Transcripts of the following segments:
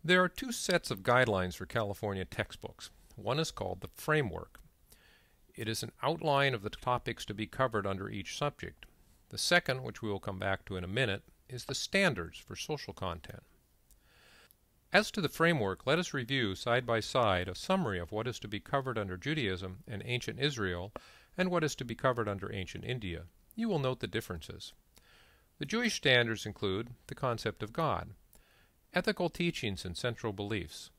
There are two sets of guidelines for California textbooks. One is called the Framework. It is an outline of the topics to be covered under each subject. The second, which we will come back to in a minute, is the Standards for social content. As to the framework, let us review side by side a summary of what is to be covered under Judaism and ancient Israel and what is to be covered under ancient India. You will note the differences. The Jewish standards include the concept of God, ethical teachings and central beliefs,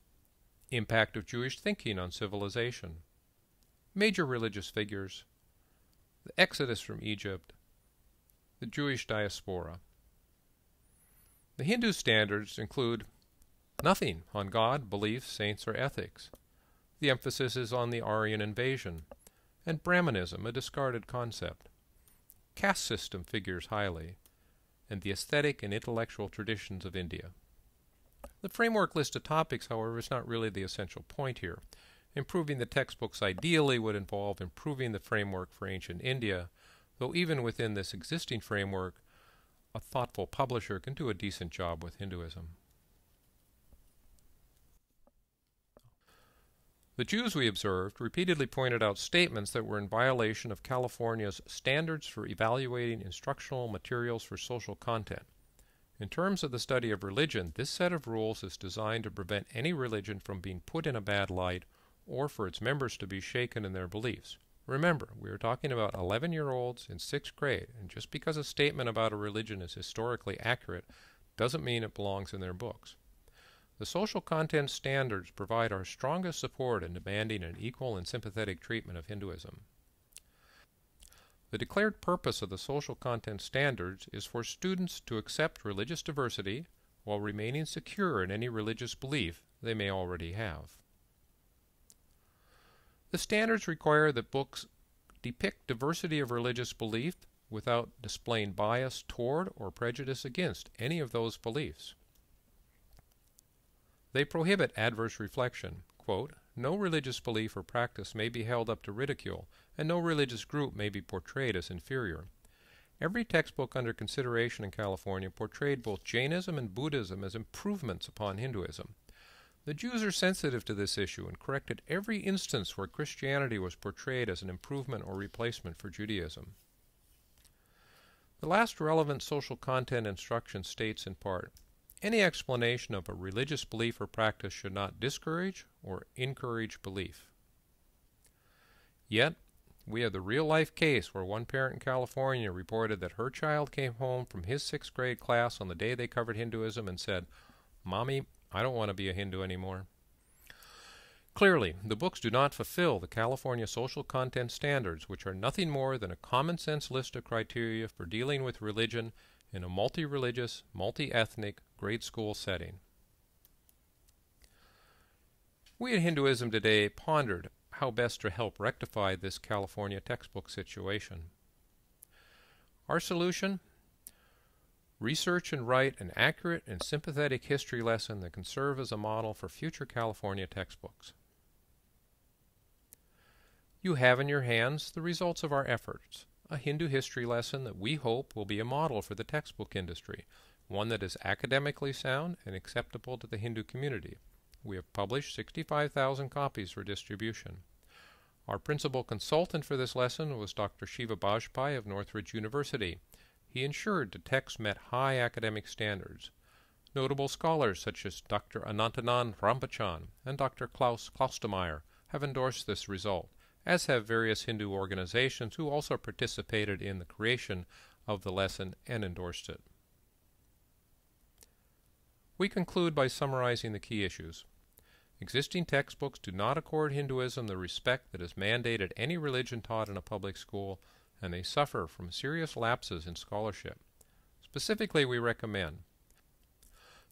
impact of Jewish thinking on civilization, major religious figures, the Exodus from Egypt, the Jewish diaspora. The Hindu standards include nothing on God, beliefs, saints, or ethics. The emphasis is on the Aryan invasion, and Brahmanism, a discarded concept. Caste system figures highly, and the aesthetic and intellectual traditions of India. The framework list of topics, however, is not really the essential point here. Improving the textbooks ideally would involve improving the framework for ancient India, though even within this existing framework, a thoughtful publisher can do a decent job with Hinduism. The Jews, we observed, repeatedly pointed out statements that were in violation of California's standards for evaluating instructional materials for social content. In terms of the study of religion, this set of rules is designed to prevent any religion from being put in a bad light or for its members to be shaken in their beliefs. Remember, we are talking about 11-year-olds in 6th grade, and just because a statement about a religion is historically accurate doesn't mean it belongs in their books. The social content standards provide our strongest support in demanding an equal and sympathetic treatment of Hinduism. The declared purpose of the social content standards is for students to accept religious diversity while remaining secure in any religious belief they may already have. The standards require that books depict diversity of religious belief without displaying bias toward or prejudice against any of those beliefs. They prohibit adverse reflection. Quote, "No religious belief or practice may be held up to ridicule, and no religious group may be portrayed as inferior." Every textbook under consideration in California portrayed both Jainism and Buddhism as improvements upon Hinduism. The Jews are sensitive to this issue and corrected every instance where Christianity was portrayed as an improvement or replacement for Judaism. The last relevant social content instruction states in part, "Any explanation of a religious belief or practice should not discourage or encourage belief." Yet, we have the real-life case where one parent in California reported that her child came home from his 6th grade class on the day they covered Hinduism and said, "Mommy, I don't want to be a Hindu anymore." Clearly, the books do not fulfill the California social content standards, which are nothing more than a common-sense list of criteria for dealing with religion in a multi-religious, multi-ethnic grade school setting. We at Hinduism Today pondered how best to help rectify this California textbook situation. Our solution? Research and write an accurate and sympathetic history lesson that can serve as a model for future California textbooks. You have in your hands the results of our efforts, a Hindu history lesson that we hope will be a model for the textbook industry, one that is academically sound and acceptable to the Hindu community. We have published 65,000 copies for distribution. Our principal consultant for this lesson was Dr. Shiva Bajpai of Northridge University. He ensured the text met high academic standards. Notable scholars such as Dr. Anantanand Rampachan and Dr. Klaus Klaustemeyer have endorsed this result, as have various Hindu organizations who also participated in the creation of the lesson and endorsed it. We conclude by summarizing the key issues. Existing textbooks do not accord Hinduism the respect that is mandated any religion taught in a public school, and they suffer from serious lapses in scholarship. Specifically, we recommend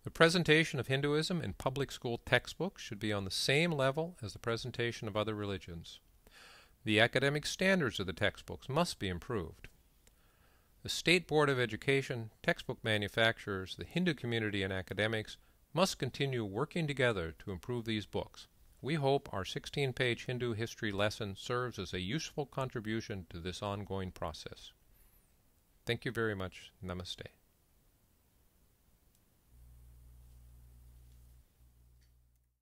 the presentation of Hinduism in public school textbooks should be on the same level as the presentation of other religions. The academic standards of the textbooks must be improved. The State Board of Education, textbook manufacturers, the Hindu community, and academics must continue working together to improve these books. We hope our 16-page Hindu history lesson serves as a useful contribution to this ongoing process. Thank you very much. Namaste.